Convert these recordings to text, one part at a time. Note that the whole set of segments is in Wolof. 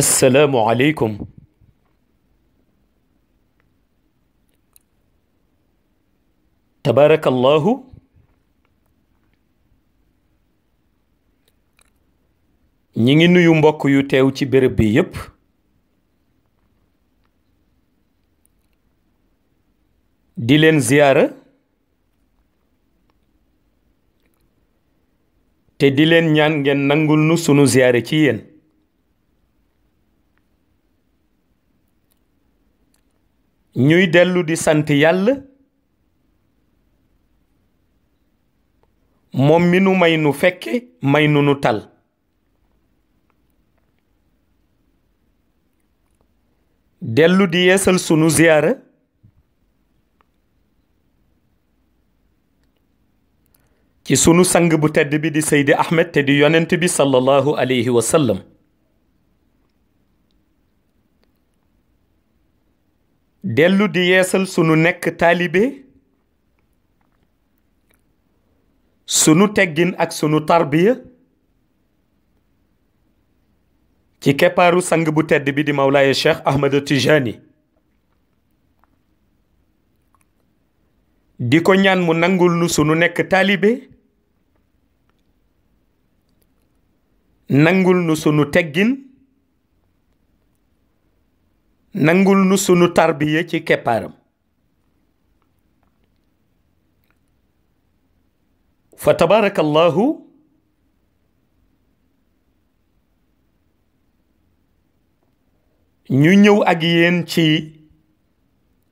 assalaamu aleykum tabaarakallahu ñi ngi nuyu mbokk yu teew ci béréb bi yépp di leen ziyaara te di leen ñaan ngeen nangul nu sunu ziyaare ci yéen ñuy dellu di sant yàlla moom mi nu may nu fekke may nu tal dellu di yeesal sunu ziyaara ci sunu sang bu tedd bi di Seydi Ahmed te di yonent bi sallallahu alayhi wa sallam dellu di yeesal sunu nekk taalibe sunu teggin ak sunu tarbiya ci keppaaru sang bu tedd bi di Mawlaaya Cheikh Ahmed Tijani di ko ñaan mu nangul nu sunu nekk taalibe nangul nu sunu teggin nangul nu sunu tarbiya ci keppaaram fa tabarakallahu ñu ñëw ak yéen ci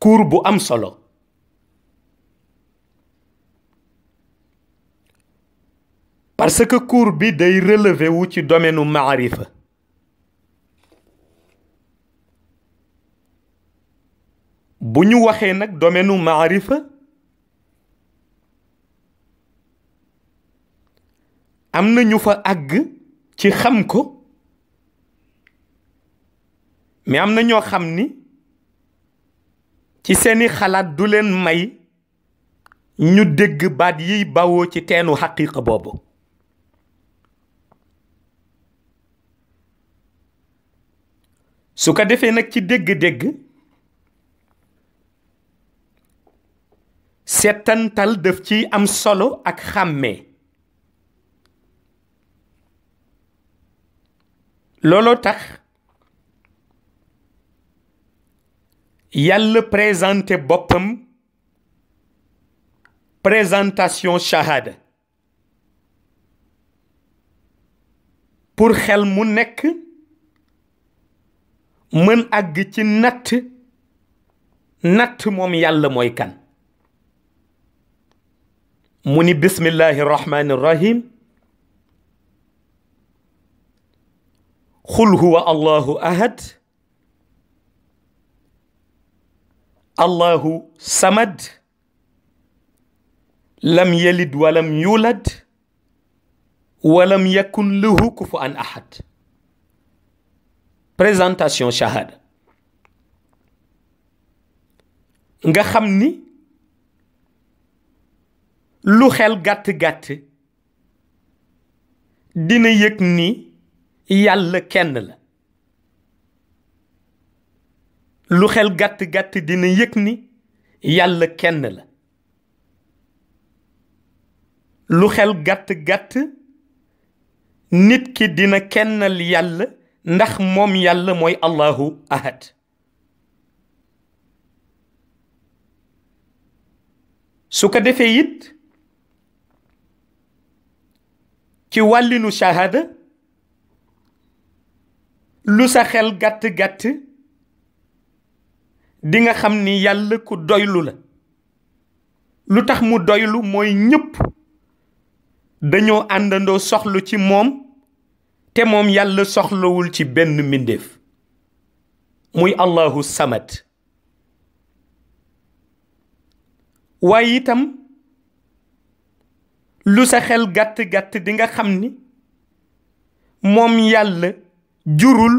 cours bu am solo parce que cours bi day relever wu ci domaine u maarifa bu ñu waxee nag domaine u maarifa am na ñu fa àgg ci xam ko mais am na ñoo xam ni ci seeni xalaat du leen may ñu dégg baat yiy bawoo ci teenu xaqiiqa boobu su ko defee nag ci dégg-dégg seetantal daf ci am solo ak xàmmee looloo tax yàlla présenté boppam présentation shahada pour xel mu nekk mën àgg ci natt moom yàlla mooy kan mu ni bismillahi rahmani rahim qul huwa allahu ahad allahu samad lam yalid walam yulad walam yakun lahu kufuwan ahad présentation shahada nga xam ni lu xel gàtt-gàtt dina yëg ni yàlla kenn la lu xel gàtt-gàtt dina yëg ni yàlla kenn la lu xel gàtt-gàtt nit ki dina kennal yàlla ndax moom yàlla mooy allahu ahad su ko defee it ci wàllinu shahada lu sa xel gàtt-gàtt di nga xam ni yàlla ku doylu la lu tax mu doylu mooy ñépp dañoo àndandoo soxlu ci moom te moom yàlla soxlawul ci benn mbindeef muy allahu samad waaye itam lu sa xel gàtt-gàtt di nga xam ni moom yàlla jurul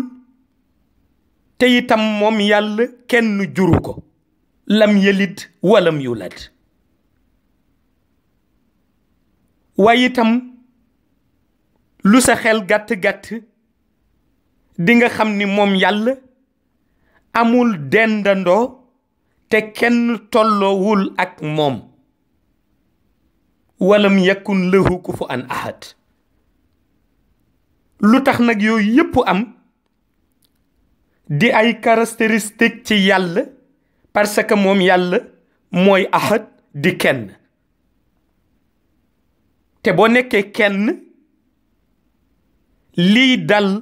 te itam moom yàlla kenn juru ko lam yalid walam yulad waaye itam lu sa xel gàtt-gàtt di nga xam ni moom yàlla amul dendandoo te kenn tolloowul ak moom walam yakun lahu kufuwan ahad lu tax nag yooyu yépp am di ay caractéristiques ci yàlla parce que moom yàlla mooy ahad di kenn te boo nekkee kenn lii dal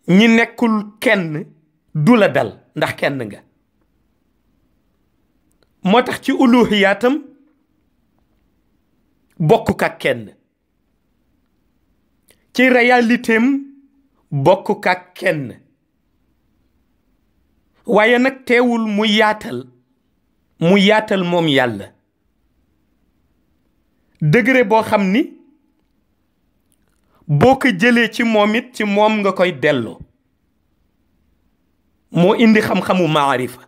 ñi nekkul kenn du la dal ndax kenn nga moo tax ci uluhiyaatam bokk ak kenn ci réalitéem bokk ak kenn waaye nag teewul mu yaatal moom yàlla degré boo xam ni boo ko jëlee ci moom it ci moom nga koy delloo moo indi xam-xamu maarifa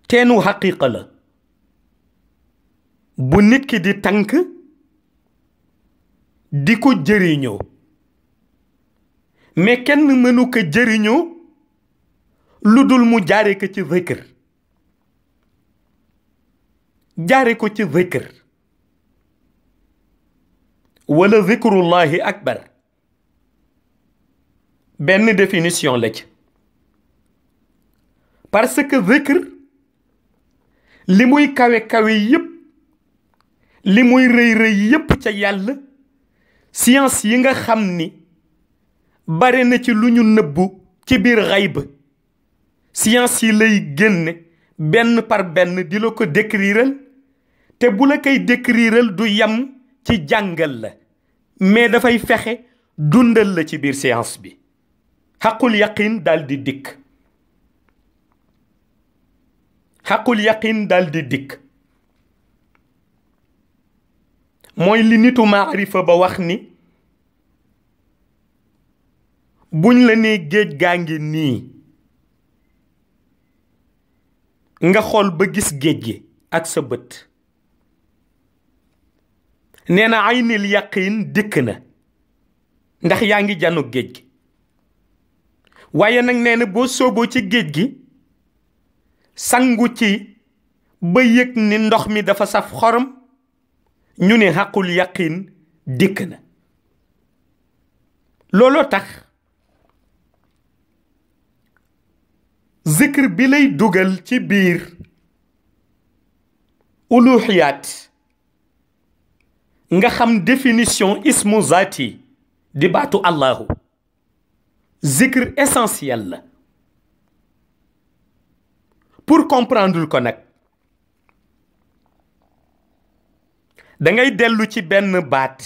teenu xaqiqa la bu nit ki di tànk di ko jëriñoo mais kenn mënu ko jëriñoo lu dul mu jaare ko ci zikr jaare ko ci zikr wala zikrullahi akbar benn définition la ci parce que zikr li muy kawe yépp li muy rëy yépp ca yàlla science yi nga xam ni bare na ci lu ñu nëbbu ci biir xayb science yi lay génne benn par benn di la ko décriral te bu la koy décriral du yam ci jàngal la mais dafay fexe dundal la ci biir science bi xaqul yaqin dal di dikk xaqul yaqin dal di dikk mooy li nitu maarifa ba wax ni buñ la nee géej gaa ngi nii nga xool ba gis géej gi ak sa bët nee na aynil yaqin dikk na ndax yaa ngi janu géej gi waaye nag nee na boo sooboo ci géej gi sangu ci ba yëg ni ndox mi dafa saf xorom ñu ne xaqul yaqin dikk na looloo tax zikr bi lay dugal ci biir uluhiyaat nga xam définition ismu zaati di baatu allahu zikr essentiel la pour comprendre ko nag da ngay dellu ci benn baat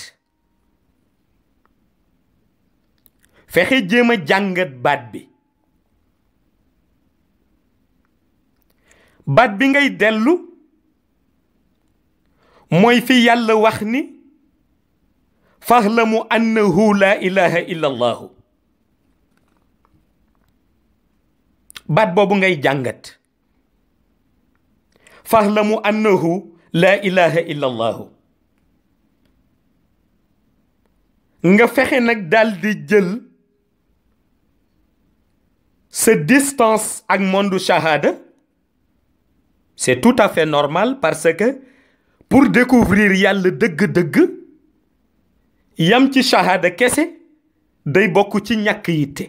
fexe jéem a jàngat baat bi ngay dellu mooy fi yàlla wax ni fahlamu annahu la ilaha illa allahu baat boobu ngay jàngat fahlamu annahu la ilaha illa allahu nga fexe nag dal di jël sa distance ak monde shahada c'est tout à fait normal parce que pour découvrir yàlla dëgg-dëgg yam ci shahada kese day bokk ci ñàkk yitte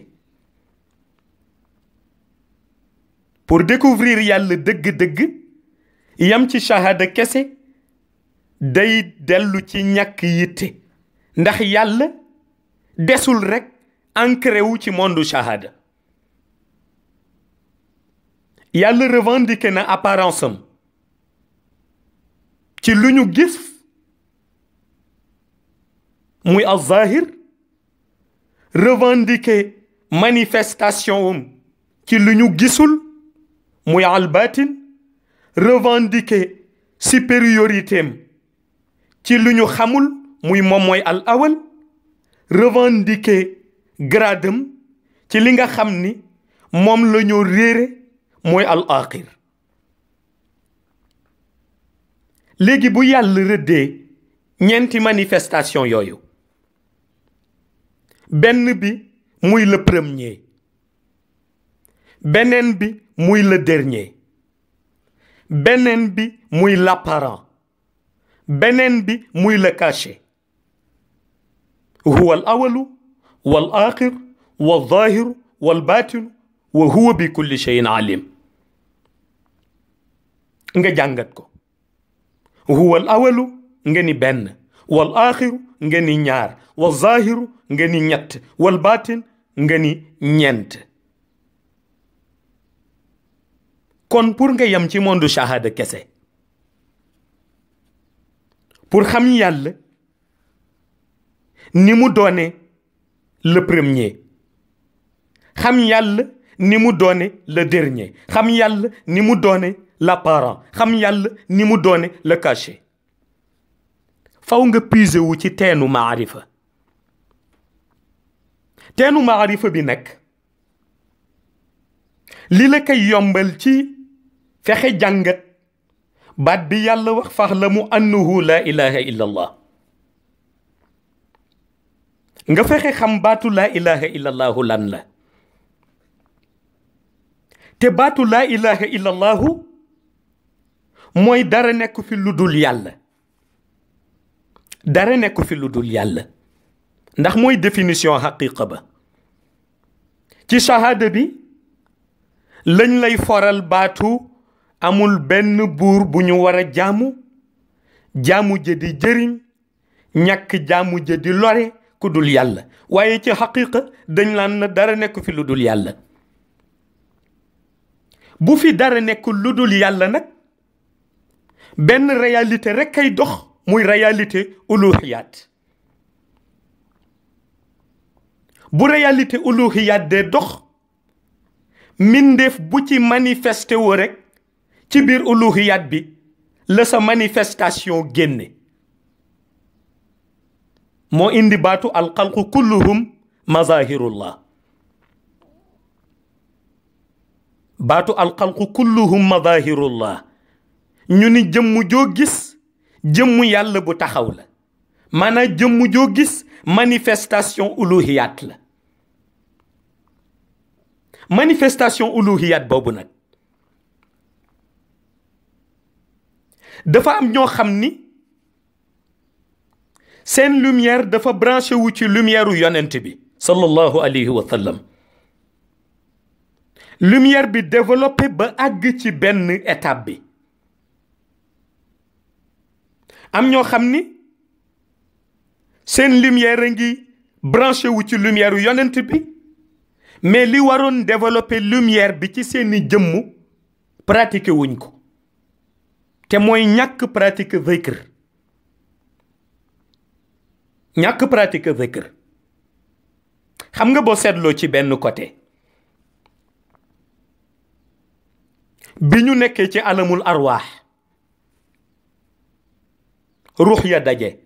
pour découvrir yàlla dëgg-dëgg yam ci shahada kese day dellu ci ñàkk yitte ndax yàlla desul rek ancré wu ci monde shahada yàlla revendiqué na apparence am ci lu ñu gis muy al-zahir revendiqué manifestation am ci lu ñu gisul muy al-batin revendiqué supériorité am ci lu ñu xamul muy moom mooy al awal revendiqué gradam ci li nga xam ni moom la ñu réere mooy al aaxir léegi bu yàlla rëddee ñeenti manifestation yooyu benn bi muy le premier beneen bi muy le dernier beneen bi muy l'apparent beneen bi muy le caché huwa al awalu wal axir wal zahiru wal batinu wa huwa bi kulli shay'in alim nga jàngat ko huwa al awalu nga ni benn wal axiru nga ni ñaar wal zahiru nga ni ñett wal batin nga ni ñeent kon pour nga yam ci monde shahada kese pour xam yàlla ni mu doone le premier xam yàlla ni mu doone le dernier xam yàlla ni mu doone l'apparent xam yàlla ni mu doone le caché faw nga puiser wu ci teenu maarifa bi nag li la koy yombal ci fexe jàngat baat bi yàlla wax fa'lamu annahu la ilaha illa allah nga fexe xam baatu la ilaha illa allahu lan la te baatu la ilaha illa allahu mooy dara nekk fi lu dul yàlla dara nekk fi lu dul yàlla ndax mooy définition xaqiqa ba ci shahada bi lañ lay foral baatu amul benn buur bu ñu war a jaamu ja di jëriñ ñàkk jaamu ja di lore ku dul yàlla waaye ci xaqiqa dañ laan na dara nekk fi lu dul yàlla bu fi dara nekk lu dul yàlla nag benn réalité rek kay dox muy réalité uluhiyaat bu réalité uluhiyaat dee dox mindeef bu ci manifesté woo rek ci biir uluhiyaat bi la sa manifestation génne moo indi baatu alxalqu kulluhum mazahirullah baatu alxalqu kulluhum mazahirullah ñu ni jëmm joo gis jëmm yàlla bu taxaw la maanaam jëmm joo gis manifestation uluhiyaat la manifestation uluhiyaat boobu nag dafa am ñoo xam ni seen lumière dafa branché wu ci lumière u yonent bi sallallahu alayhi wa sallam lumière bi développé ba àgg ci benn étape bi am ñoo xam ni seen lumière a ngi branché wu ci lumière u yonent bi mais li waroon développer lumière bi ci seeni jëmm pratiquer wuñ ko te mooy ñàkk pratique zikr xam nga boo seetloo ci benn côté bi ñu nekkee ci alamul arwaax ruux ya daje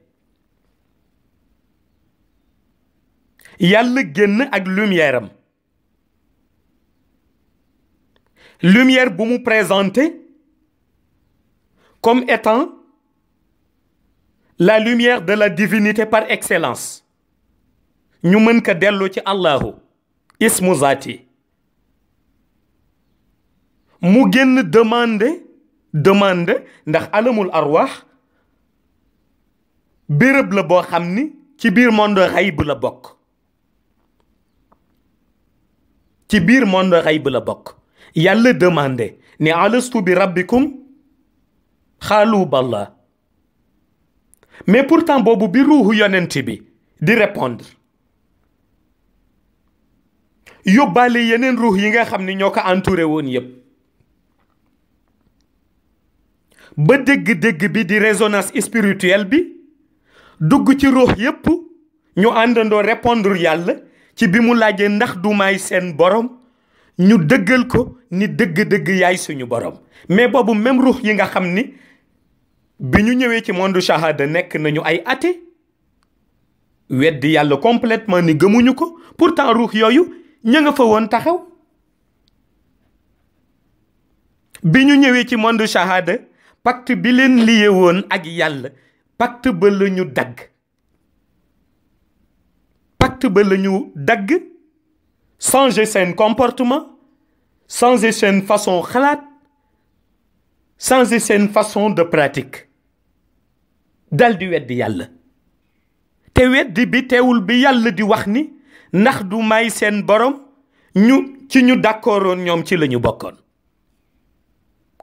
yàlla génn ak lumière am lumière bu mu présenté comme étant la lumière de la divinité par excellence ñu mën ko dellu ci allahu ismu zaati mu génn demande ndax alamul arwaax béréb la boo xam ni ci biir monde xayb la bokk yàlla demandé ni alastu bi rabbikum xaalu balla mais pourtant boobu bi ruuxu yonent bi di répondre yóbbaale yeneen ruux yi nga xam ni ñoo ko entouré woon yépp ba dégg-dégg bi di résonance spirituelle bi dugg ci ruux yépp ñu àndandoo répondre yàlla ci bi mu laajee ndax du may seen borom ñu dëggal ko ni dëgg-dëgg yaay suñu borom mais boobu même ruux yi nga xam ni bi ñu ñëwee ci monde shahada nekk nañu ay athée weddi yàlla complètement ni gëmuñu ko pourtant ruux yooyu ña nga fa woon taxaw bi ñu ñëwee ci monde shahada pacte bi leen lié woon ak yàlla pacte ba la ñu dagg changer seen comportement changer seen façon xalaat changer seen façon de pratique dal di weddi yàlla te weddi bi teewul bi yàlla di wax ni ndax du may seen borom ñu d'accordoon ñoom ci la ñu bokkoon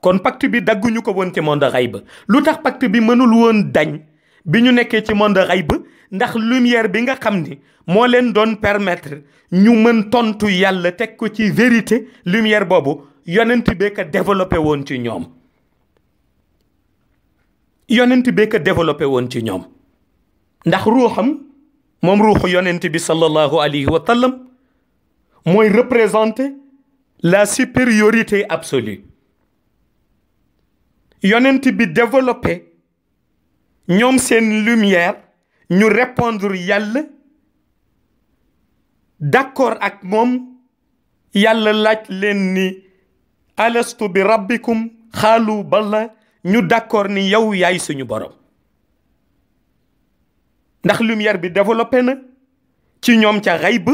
kon pacte bi dagguñu ko woon ci monde xayb lu tax pacte bi mënul woon dañ bi ñu nekkee ci monde xayb ndax lumière bi nga xam ni moo leen doon permettre ñu mën tontu yàlla teg ko ci vérité lumière boobu yonent bee ko développé woon ci ñoom ndax ruuxam moom ruuxu yonent bi sallallahu alayhi wa sallam mooy représenter la supériorité absolue yonent bi développé ñoom seen lumière ñu répondre yàlla d'accord ak moom yàlla laaj leen ni alastu bi rabbikum xaalu bala ñu d'accord ni yow yaay suñu borom ndax lumière bi développé na ci ñoom ca xayb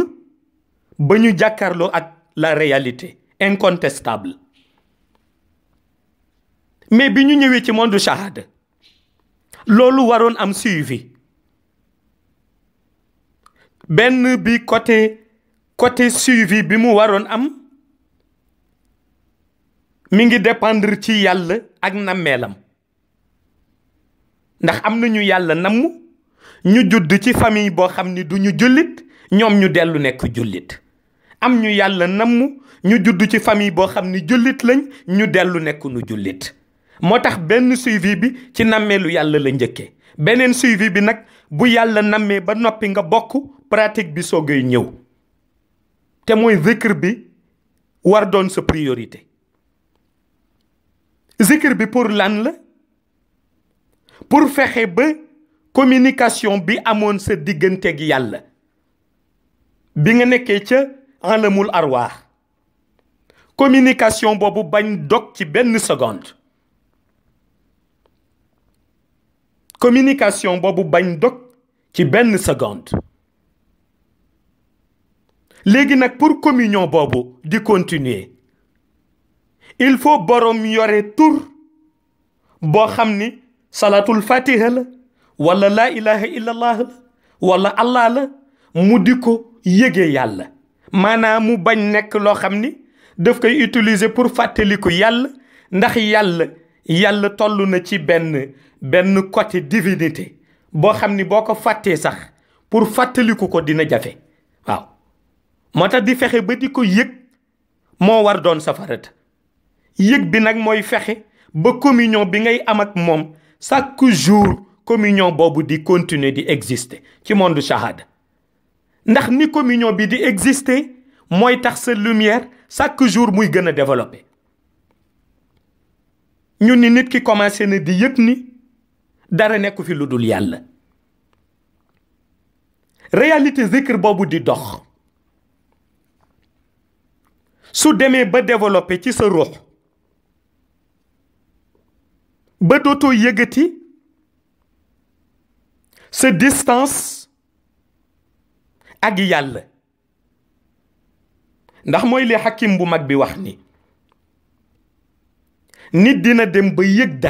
ba ñu jàkkaarloo ak la réalité incontestable mais bi ñu ñëwee ci monde shahada loolu waroon am suivi benn bi côté suivi bi mu waroon am mi ngi dépendre ci yàlla ak nammeelam ndax am nañu yàlla namm ñu judd ci famille boo xam ni du ñu jullit ñoom ñu dellu nekk jullit am ñu yàlla namm ñu judd ci famille boo xam ni jullit lañ ñu dellu nekk nu jullit moo tax benn suivi bi ci nammeelu yàlla la njëkkee beneen suivi bi nag bu yàlla nammee ba noppi nga bokk pratique bi soogay ñëw te mooy zikr bi war doon sa priorité zikr bi pour lan la pour fexe ba communication bi amoon sa diggante gi yàlla bi nga nekkee ca alamul arwaax communication boobu bañ dog ci benn seconde communication boobu bañ dog ci benn seconde léegi nag pour communion boobu di continuer il faut borom yore tur boo xam ni salatul fatiha la wala la ilaha illallah la wala allah la mu di ko yëgee yàlla maanaam mu bañ nekk loo xam ni daf koy utiliser pour fàttaliku yàlla ndax yàlla toll na ci benn côté divinité boo xam ni boo ko fàttee sax pour fàttaliku ko dina jafe waaw moo tax di fexe ba di ko yëg moo war doon sa farata yëg bi nag mooy fexe ba communion bi ngay am ak moom chaque jour communion boobu di continuer di exister ci monde shahada ndax ni communion bi di exister mooy tax sa lumière chaque jour muy gën a développer ñun ni nit ki commencé na di yëg ni dara nekku fi lu dul yàlla réalité zikr boobu di dox su demee ba développer ci sa ruux ba dootoo yëgati sa distance ak yàlla ndax mooy li hakim bu mag bi wax ni nit dina dem ba yëg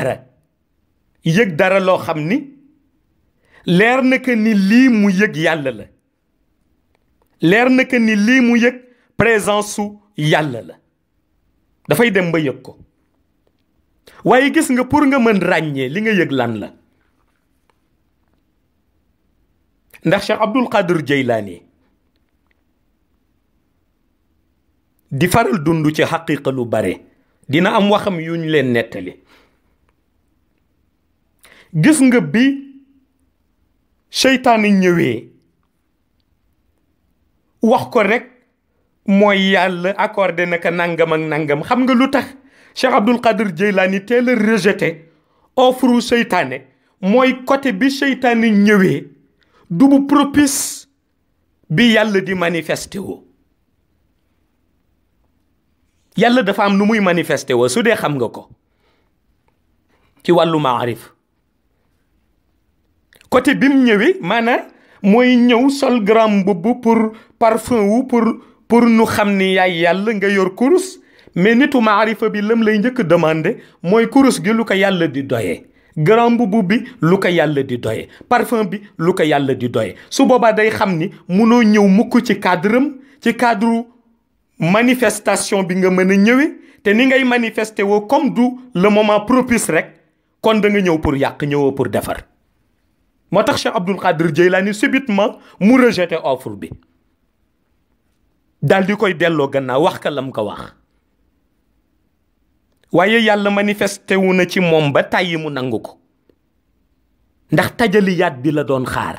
dara loo xam ni leer na que ni lii mu yëg yàlla la leer na que ni lii mu yëg présence su yàlla la dafay dem ba yëg ko waaye gis nga pour nga mën ràññee li nga yëg lan la ndax Cheikh Abdul Qadir Jeylaani di faral dund ci xaqiqa lu bare dina am waxam yu ñu leen nettali gis nga bi seytaane ñëwee wax ko rek mooy yàlla accordé naka nangam ak nangam xam nga lu tax Cheikh Abdul Qadir Jeylaani teel a rejeté offre seytaane mooy côté bi seytaane ñëwee du bu propice bi yàlla di manifesté woo yàlla dafa am nu muy manifesté woo su dee xam nga ko ci wàllu maarif côté bi mu ñëwee maanaam mooy ñëw sol grand mbubb pour parfum wu pour nu xam ni yaay yàlla nga yor kurus. mais nitu maarifa bi lam lay njëkk demandé mooy kurus gi lu ko yàlla di doyee, grand mbubb bi lu ko yàlla di doyee, parfum bi lu ko yàlla di doyee. su boobaa day xam ni munoo ñëw mukk ci cadre manifestation bi nga mën a ñëwee, te ni ngay manifester woo comme du le moment propice rek, kon da nga ñëw pour yàq, ñëwoo pour defar. moo tax Cheikh Abdul Qadir Jeylaani subitement mu rejeté offre bi, daal di koy delloo gannaaw, wax ka lam ko wax. waaye yàlla manifesté wu na ci moom ba tàyyi mu nangu ko, ndax tajaliyaat bi la doon xaar.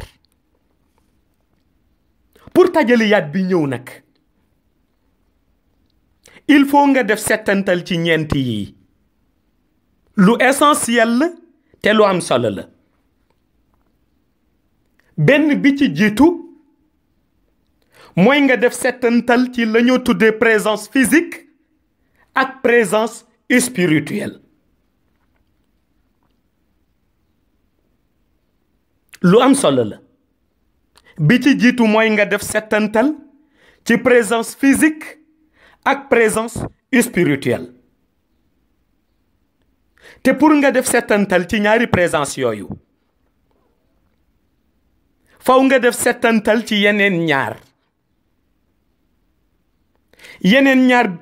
pour tajaliyaat bi ñëw nag il faut nga def settantal ci ñeent yi. lu essentiel la te lu am solo la. benn bi ci jiitu mooy nga def settantal ci la ñoo tuddee présence physique ak présence spirituelle. lu am solo la. bi ci jiitu mooy nga def settantal ci présence physique ak présence spirituelle. te pour nga def settantal ci ñaari présence yooyu faw nga def settantal ci yeneen ñaar.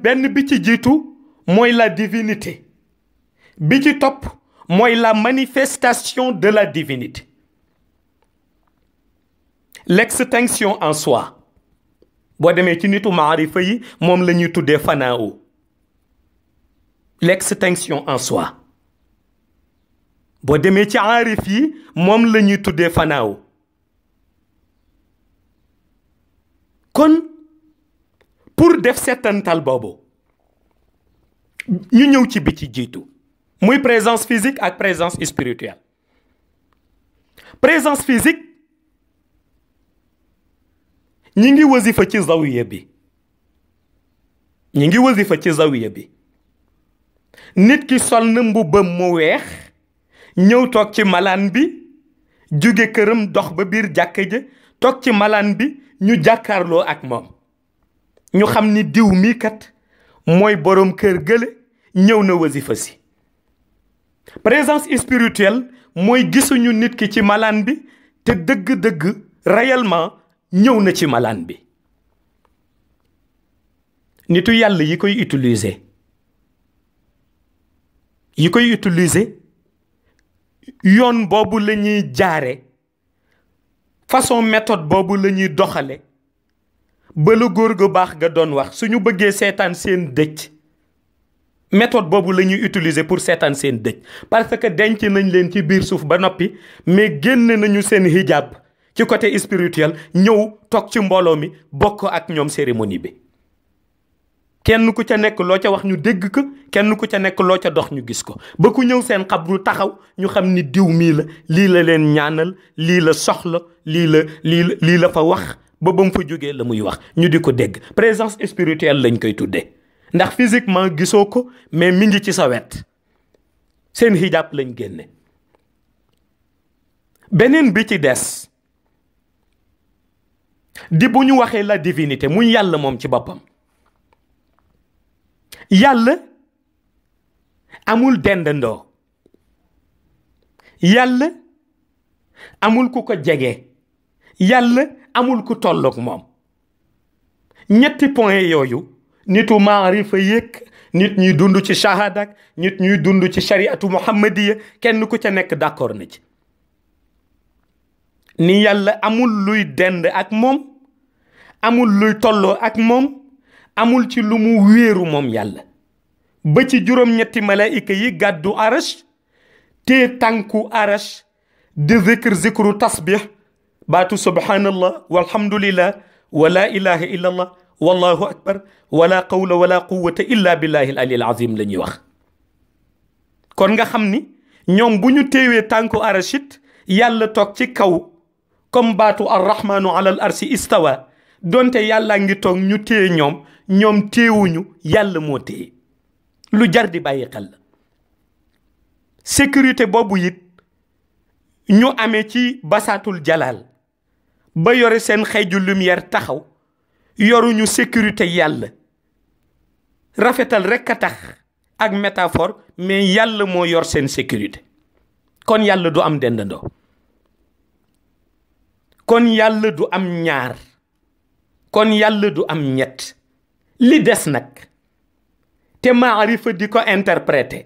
benn bi ci jiitu mooy la divinité, bi ci topp mooy la manifestation de la divinité. L'extinction en soi, boo demee ci nitu maarifa yi moom la ñuy tuddee fanaaw. L'extinction en soi, boo demee ci aarif yi moom la ñuy tuddee fanaaw. kon pour def settantal boobu ñu ñëw ci bi ci jiitu muy présence physique ak présence spirituelle. présence physique ñi ngi wasifa ci zawiya bi, nit ki sol na mbubbam mu weex ñëw toog ci malaan bi, jóge këram dox ba biir jàkka ja toog ci malaan bi, ñu jàkkaarloo ak moom, ñu xam ni diw mii kat mooy boroom kër gële ñëw na wasifa si. présence spirituelle mooy gisuñu nit ki ci malaan bi te dëgg-dëgg réellement ñëw na ci malaan bi. nitu yàlla yi koy utiliser yoon boobu la ñuy jaare, façon méthode boobu la ñuy doxale ba lu góor gu baax ga doon wax suñu bëggee seetaan seen dëj, méthode boobu la ñuy utiliser pour seetaan seen dëj. parce que denc nañ leen ci biir suuf ba noppi, mais génn nañu seen hijab ci côté spirituel, ñëw toog ci mbooloo mi bokk ak ñoom cérémonie bi. kenn ku ca nekk loo ca wax ñu dégg ko, kenn ku ca nekk loo ca dox ñu gis ko, ba ku ñëw seen xabru taxaw ñu xam ni diw mii la, lii la leen ñaanal, lii la soxla, lii la fa wax, ba mu fa jógee la muy wax ñu di ko dégg. présence spirituelle lañ koy tuddee, ndax physiquement gisoo ko mais mi ngi ci sa wet, seen hijab lañ génne. beneen bi ci des di bu ñu waxee la divinité muy yàlla moom ci boppam. yàlla amul dendandoo, yàlla amul ku ko jege, yàlla amul ku tolloog moom. ñetti point yooyu nitu maarifa yëg, nit ñuy dund ci shahadak, nit ñuy dund ci shariatu muhammadiya, kenn ku ca nekk d'accord na ci ni yàlla amul luy dend ak moom, amul luy tolloo ak moom, amul ci lu mu wéeru moom yàlla. ba ci juróom-ñetti malaayika yi gàddu arash te tànku arash di zikru tasbih, baatu subhanallah walhamdulillah wa la ilaha illa allah wallahu akbar wala qawla wala quwwata illa billahi al aliyyil azim la ñuy wax. kon nga xam ni ñoom bu ñu téewee tànku arashit yàlla toog ci kaw comme baatu arrahmanu ala al arsi istawa, donte yàlla ngi toog ñu téye ñoom téewuñu, yàlla moo téye. lu jar di bàyyi xel la. sécurité boobu it ñu amee ci basaatul jalaal ba yore seen xeeju lumière taxaw, yoruñu sécurité yàlla rafetal rekk a tax ak métaphore mais yàlla moo yor seen sécurité kon yàlla du am dendandoo kon yàlla du am ñaar kon yàlla du am ñett li des nag te maarifa di ko interpréter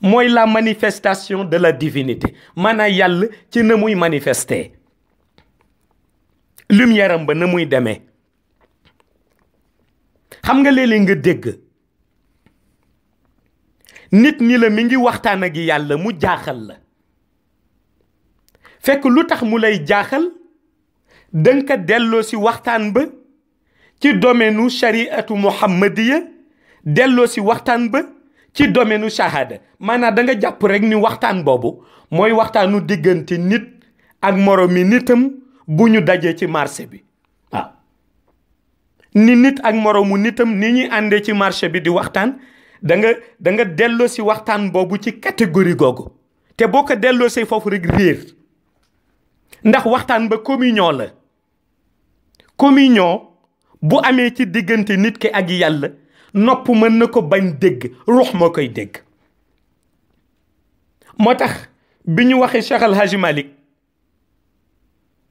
mooy la manifestation de la divinité maanaam yàlla ci na muy manifester lumière am ba na muy demee xam nga léeg-léeg nga dégg nit ñi la mi ngi waxtaan ak yàlla mu jaaxal la fekk lu tax mu lay jaaxal danga ko delloo si waxtaan ba ci domaine shariatu muhammadiya delloo si waxtaan ba ci domaine shahada maanaam da nga jàpp rek ni waxtaan boobu mooy waxtaanu diggante nit ak moromi nitam bu ñu dajee ci marché bi waaw ni nit ak moromu nitam ni ñuy àndee ci marché bi di waxtaan da nga delloo si waxtaan boobu ci catégorie googu te boo ko delloo si foofu rek réer ndax waxtaan ba communion la communion bu amee ci diggante nit ki ak yàlla nopp mën na ko bañ dégg ruux moo koy dégg moo tax bi ñu waxee Cheikh Al Hadji Malick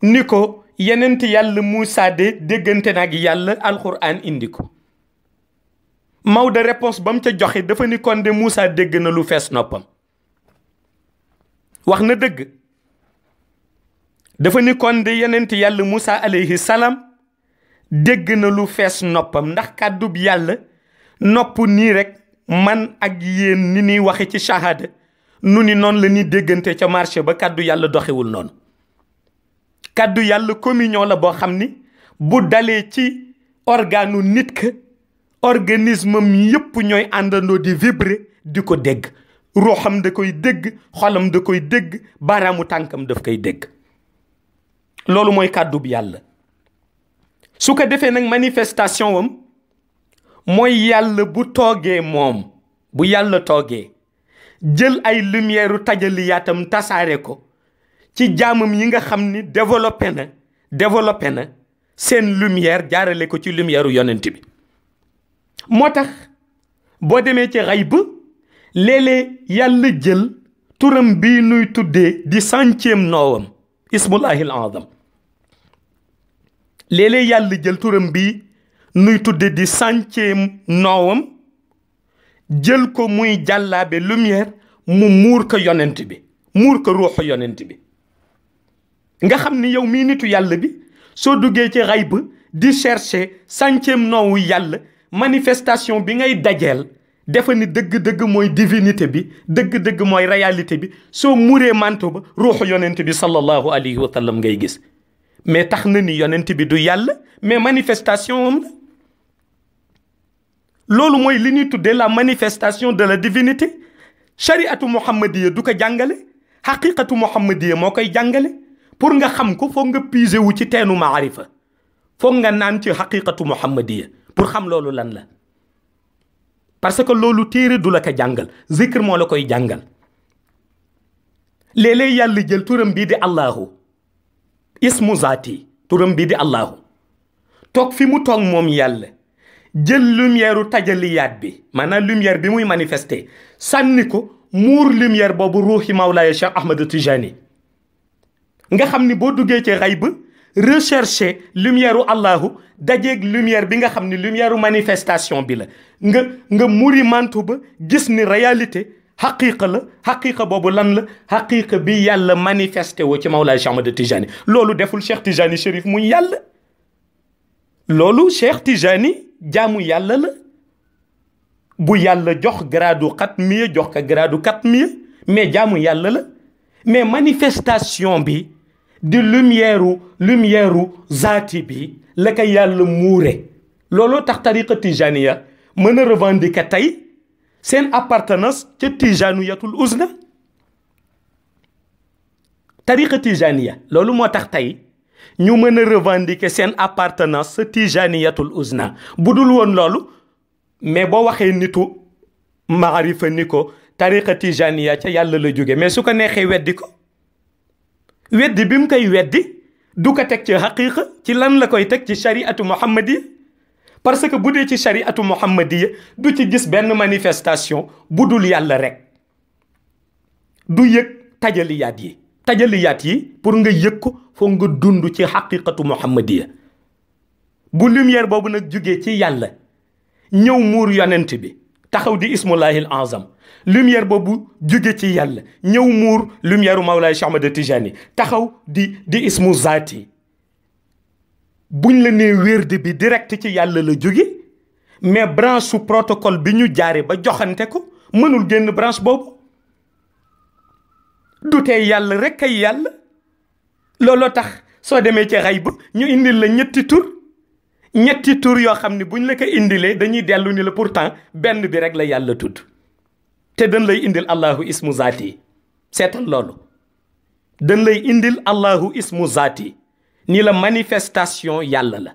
ni ko yenent yàlla Moussa de déggante na ak yàlla alquran indi ko Maodo réponse ba mu ca joxe dafa ni kon de Moussa dégg na lu fees noppam wax na dëgg dafa ni kon de yenent yàlla Moussa alayhi salaam dégg na lu fees noppam ndax kàddub yàlla nopp nii rek man ak yéen ni ñuy waxe ci shahada nu ni noonu la ñuy déggante ca marché ba kàddu yàlla doxewul noonu kàddu yàlla communion la boo xam ni bu dalee ci organu nit ka organisme am yépp ñooy àndandoo di vibrer di ko dégg ruuxam da koy dégg xolam da koy dégg baaraamu tànkam daf koy dégg loolu mooy kàddub yàlla su ko defee nag manifestation wam mooy yàlla bu toogee moom bu yàlla toogee jël ay lumière u tajaliyaatam tasaare ko ci jaamam yi nga xam ni développé na seen lumière jaarale ko ci lumière u yonent bi moo tax boo demee ci xayb léeg-léeg yàlla jël turam bii nuy tuddee di 100e noowam ismullahil azam léeg-léeg yàlla jël turam bii nuy tudde di 100e noowam jël ko muy jàllaabe lumière mu muur ko yonent bi muur ko ruuxu yonent bi nga xam ni yow mii nitu yàlla bi soo duggee ci xayb di chercher 100e noowu yàlla manifestation bi ngay dajeel defa ni dëgg-dëgg mooy divinité bi dëgg-dëgg mooy réalité bi soo muuree manto ba ruuxu yonent bi sallallahu alayhi wa sallam ngay gis mais tax na ni yonent bi du yàlla mais manifestation am la loolu mooy li ñuy tuddee la manifestation de la divinité shariatu muhammadiya du ko jàngale xaqiqatu muhammadiya moo koy jàngale pour nga xam ko foog nga puiser wu ci teenu maarifa foog nga naan ci xaqiqatu muhammadiya pour xam loolu lan la parce que loolu téere du la ko jàngal zikr moo la koy jàngal léeg-léeg yàlla jël turam bii di allahu ismu zaati turam bii di allahu toog fi mu toog moom yàlla jël lumière u tajaliyaat bi maanaam lumière bi muy manifesté sànni ko muur lumière boobu ruuxi Mawlaaya Cheikh Ahmad Tijani nga xam ni boo duggee ci xayb rechercher lumière u allahu dajeeg lumière bi nga xam ni lumière u manifestation bi la nga muri mantu ba gis ni réalité xaqiqa la xaqiqa boobu lan la xaqiqa bi yàlla manifesté woo ci Mawlaay Cheikh Ahmad Tijani loolu deful Cheikh Tijani Chérif muy yàlla loolu Cheikh Tijani jaamu yàlla la bu yàlla jox gradu xatmiya jox ko gradu katmiya mais jaamu yàlla la mais manifestation bi di lumière zaati bi la ko yàlla muure looloo tax tariqa tijaniya mën a revendiquer tey seen appartenance ca tijaniyatul uzna tariqa tijaniya loolu moo tax tey ñu mën a revendiquer seen appartenance sa tijaniyatul uzna bu dul woon loolu mais boo waxee nitu maarifa ni ko tariqa tijaniya ca yàlla la jóge mais su ko neexee weddi ko weddi bi mu koy weddi du ko teg ci xaqiqa ci lan la koy teg ci shariatu muhammadi parce que bu dee ci shariatu muhammadiya du ci gis benn manifestation bu dul yàlla rek du yëg tajaliyaat yi pour nga yëg ko foog nga dund ci xaqiqatu muhammadiya bu lumière boobu nag jugee ci yàlla ñëw muur yonent bi taxaw di ismullahil azam lumière boobu jóge ci yàlla ñëw muur lumière u Mawlaay Cheikh Ahmad Tijani taxaw di ismu zaati buñ la nee wérde bi direct ci yàlla la jóge mais branche su protocole bi ñu jaare ba joxante ko mënul génn branche boobu du tee yàlla rek ay yàlla looloo tax soo demee ci xayb ñu indil la ñetti tur yoo xam ne buñ la ko indilee dañuy dellu ni la pourtant benn bi rek la yàlla tudd te dañ lay indil allahu ismu zaati seetal loolu dañ lay indil allahu ismu zaati ni la manifestation yàlla la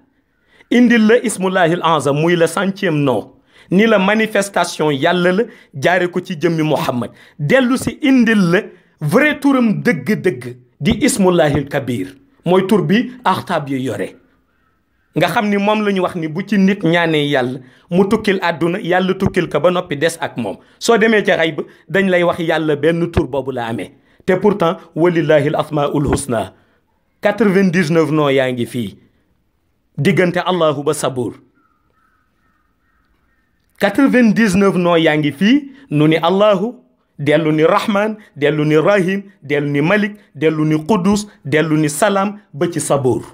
indil la ismullahil azam muy la 100e nom ni la manifestation yàlla la jaare ko ci jëmmi Muhammad dellu si indil la vrai turam dëgg-dëgg di ismullahil kabir mooy tur bi axtaab yi yore nga xam ni moom la ñu wax ni bu ci nit ñaanee yàlla mu tukkil àdduna yàlla tukkil ko ba noppi des ak moom soo demee ca xayb dañ lay wax yàlla benn tur boobu la amee te pourtant walillahi al asmaul husna 99 noo yaa ngi fii diggante allahu ba sabuur 99 noo yaa ngi fii nu ni allahu dellu ni rahman dellu ni rahim dellu ni malik dellu ni qudus dellu ni salaam ba ci sabuur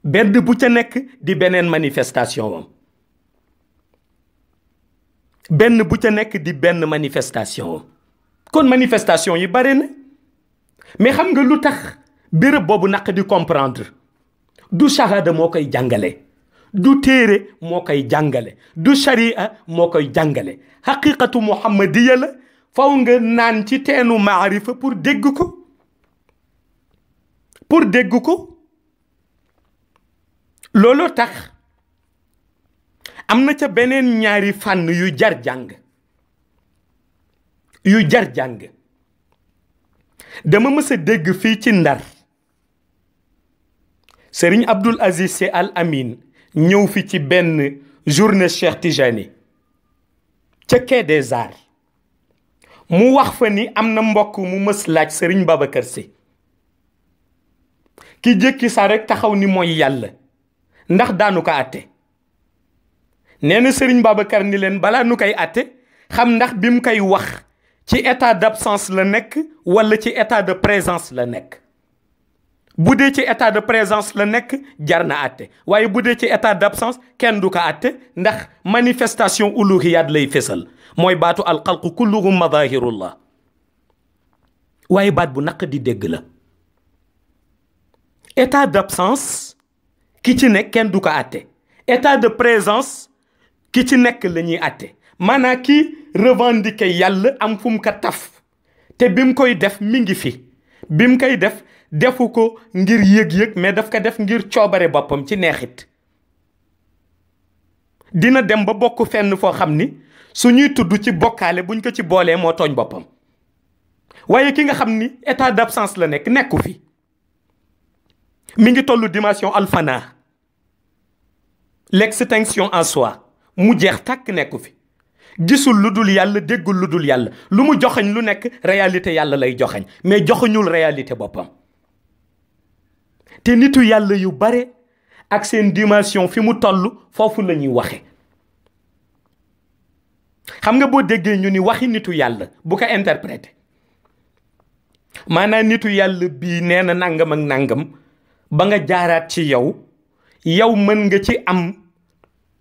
benn bu ca nekk di beneen manifestation wam benn bu ca nekk di benn manifestation wam kon manifestation yi bare na mais xam nga lu tax béréb boobu naq di comprendre du shahada moo koy jàngale du téere moo koy jàngale du sharia moo koy jàngale haqiqatu muhammadiya la faw nga naan ci teenu maarifa pour dégg ko looloo tax am na ca beneen ñaari fànn yu jar jàng dama mës a dégg fii ci Ndar Serigne Abdoul Aziz Sy Al Amin ñëw fi ci benn journée Cheikh Tijani ca Quai des Arts mu wax fa ni am na mbokk mu mës laaj Serigne Babacar Sy ki jékki sa rek taxaw ni mooy yàlla ndax daanu ko àtte nee na Serigne Babacar ni leen balaa nu koy àtte xam ndax bi mu koy wax ci état d'absence la nekk wala ci état de présence la nekk bu dee ci état de présence la nekk jar na àtte waaye bu dee ci état d'absence kenn du ko àtte ndax manifestation uluhiyat lay fesal mooy baatu alxalqu kulluhum madahirullah waaye baat bu naq di dégg la état d'absence ki ci nekk kenn du ko àtte état de présence ki ci nekk la ñuy àtte maanaam ki revendiquer yàlla am fu mu ko taf te bi mu koy def mi ngi fi bi mu koy def defu ko ngir yëg-yëg mais daf ko def ngir coobare boppam ci neexit dina dem ba bokk fenn foo xam ni su ñuy tudd ci bokkaale buñ ko ci boolee moo tooñ boppam waaye ki nga xam ni état d'absence la nekku fi mi ngi tollu dimension alfana l'extinction en soi mu jeex tàkk nekku fi gisul lu dul yàlla déggul lu dul yàlla lu mu joxañ lu nekk réalité yàlla lay joxañ mais joxuñul réalité boppam te nitu yàlla yu bare ak seen dimension fi mu toll foofu la ñuy waxe xam nga boo déggee ñu ni waxi nitu yàlla bu ko interpréter maanaam nitu yàlla bii nee na nangam ak nangam ba nga jaaraat ci yow mën nga ci am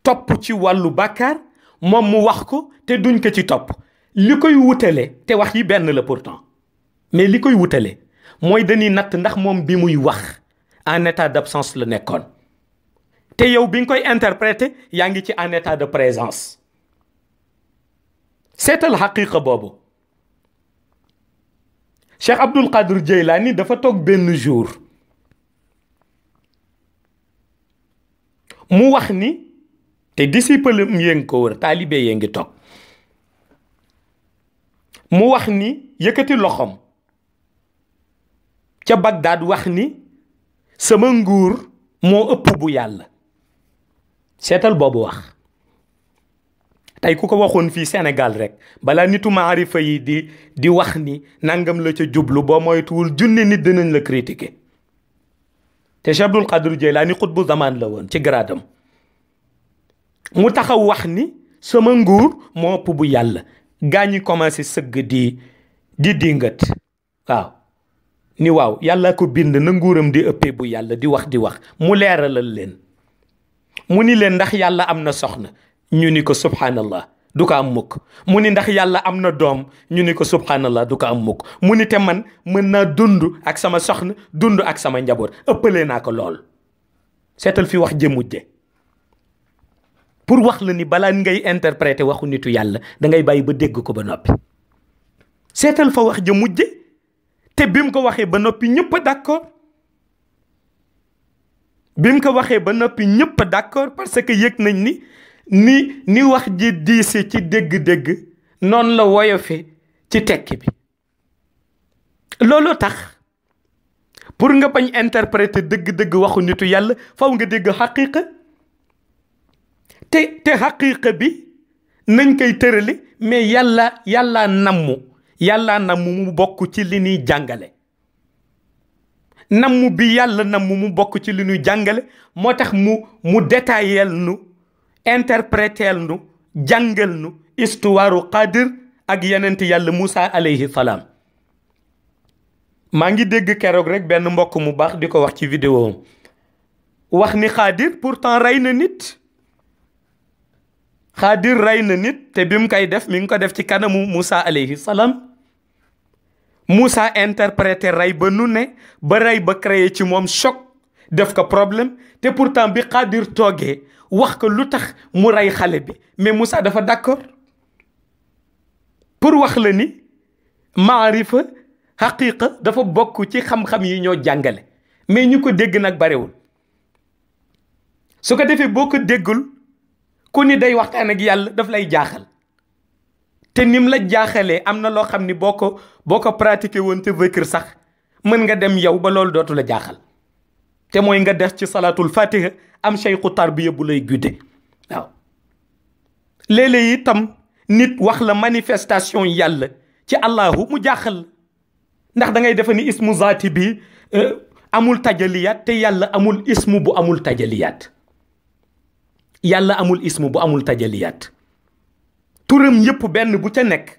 topp ci wàllu bàkkaar moom mu wax ko te duñ ko ci topp li koy wutale te wax yi benn la pourtant mais li koy wutale mooy dañuy natt ndax moom bi muy wax en état d'absence la nekkoon te yow bi nga koy interpréter yaa ngi ci en état de présence seetal xaqiqa boobu Cheikh Abdul Qadir Jeylaani dafa toog benn jour mu wax ni te disciple am yee ngi ko wër taalibe yee ngi toog mu wax ni yëkkati loxoom ca Bagdad wax ni sama nguur moo ëpp bu yàlla seetal boobu wax tey ku ko waxoon fii Sénégal rek balaa nitu maarifa yi di wax ni nangam la ca jublu boo moytuwul junne nit dinañ la critiquer te Cheikh Abdul Qadir Jeylaani xutbu zaman la woon ci gradam mu taxaw wax ni sama nguur moo ëpp bu yàlla gaa ñi commencé sëgg di dingat waaw ni waaw yàlla ko bind na nguuram di ëppee bu yàlla di wax mu leeralal leen mu ni leen ndax yàlla am na soxna ñu ni ko subhanallah du ko am mukk mu ni ndax yàlla am na doom ñu ni ko subhanallah du ko am mukk mu ni te man mën naa dund ak sama soxna dund ak sama njaboot ëppalee naa ko lool seetal fi wax jëmujje pour wax la ni balaa ngay interpréter waxu nitu yàlla da ngay bàyyi ba dégg ko ba noppi seetal fa wax jëmujje te bi mu ko waxee ba noppi ñëpp d'accord bi mu ko waxee ba noppi ñëpp d'accord parce que yëg nañ ni wax ji diise ci dégg-dégg noonu la woyofe ci tekki bi looloo tax pour nga bañ interpréter dëgg-dëgg waxu nitu yàlla faw nga dégg xaqiiqa te xaqiiqa bi nañ koy tërali mais yàlla namm mu bokk ci li ñuy jàngale namm bi yàlla namm mu bokk ci li ñuy jàngale moo tax mu détaillel nu interpréteel nu jàngal nu histoire Qadir ak yenent yàlla Moussa alayhi salaam maa ngi dégg keroog rek benn mbokk mu baax di ko wax ci vidéo wax ni Qadir pourtant rey na nit Qadir rey na nit te bi mu koy def mi ngi ko def ci kanamu Moussa alayhi salaam Moussa interprété rey ba nu ne ba rey ba créé ci moom choc def ko problème te pourtant bi Qadir toogee wax ko lu tax mu rey xale bi mais Moussa dafa d'accord pour wax la ni maarifa xaqiiqa dafa bokk ci xam-xam yi ñoo jàngale mais ñu ko dégg nag barewul su ko defee boo ko déggul ku ni day waxtaan ak yàlla daf lay jaaxal te nim la jaaxalee am na loo xam ni boo ko pratiqué woon te zikr sax mën nga dem yow ba loolu dootu la jaaxal te mooy nga des ci salatul fatiha am cheikhu tarbiya bu lay gudde waaw léeg-léeg itam nit wax la manifestation yàlla ci allahu mu jaaxal ndax da ngay defe ni ismu zaati bi amul tajaliyaat te yàlla amul ismu bu amul tajaliyaat yàlla amul ismu bu amul tajaliyaat turam yépp benn bu ca nekk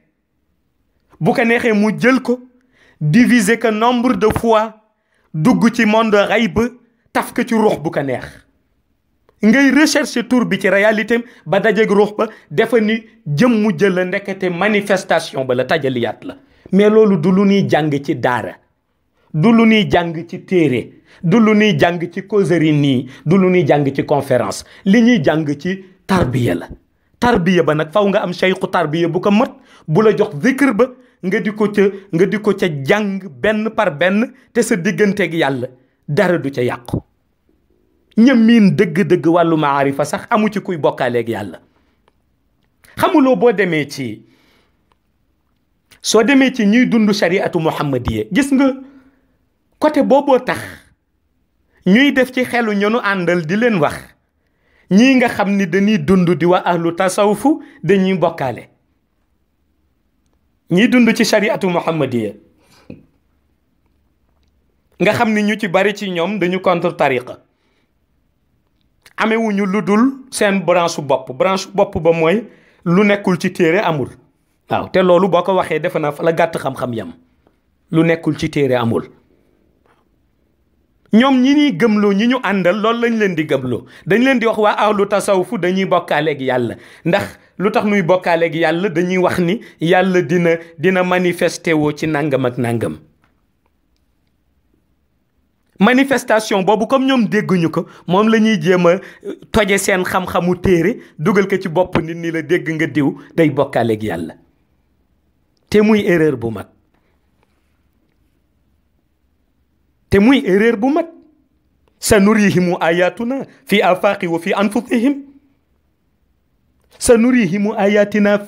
bu ko neexee mu jël ko diviser que nombre de fois dugg ci monde xayb taf ko ci ruux bu ko neex ngay rechercher tur bi ci réalité ba dajeeg ruux ba defa ni jëmmu jël la ndekete manifestation ba la tajaliyaat la mais loolu du lu ñuy jàng ci daara du lu ñuy jàng ci téere du lu ñuy jàng ci causerie nii du lu ñuy jàng ci conférence li ñuy jàng ci tarbiya la tarbiya ba nag faw nga am cheikhu tarbiya bu ko mat bu la jox zikr ba nga di ko ca jàng benn par benn te sa digganteeg yàlla dara du ca yàqu ñam miin dëgg-dëgg wàllu maarifa sax amu ci kuy bokkaaleeg yàlla xamuloo soo demee ci ñuy dund shariatu muhammadiye gis nga côté booboo tax ñuy def ci xelu ñonu àndal di leen wax ñii nga xam ni dañuy dund di waa ahlu tasawufu dañuy bokkaale ñiy dund ci shariatu muhammadiya nga xam ni ñu ci bari ci ñoom dañu contre tariqa amewuñu lu dul seen branche bopp ba mooy lu nekkul ci téere amul waaw te loolu boo ko waxee defe naa fa la gàtt xam-xam yam lu nekkul ci téere amul ñoom ñi ñuy gëmloo ñi ñu àndal loolu lañ leen di gëmloo dañ leen di wax waa ahlu tasawufu dañuy bokkaaleeg yàlla ndax lu tax nuy bokkaaleeg yàlla dañuy wax ni yàlla dina manifesté woo ci nangam ak nangam manifestation boobu comme ñoom dégguñu ko moom la ñuy jéem a toje seen xam-xamu téere dugal ko ci bopp nit ñi la dégg nga diw day bokkaaleeg yàlla te muy erreur bu mag sanurihimu ayatuna fi afaqi wa fi anfusihim sanurihimu ayatina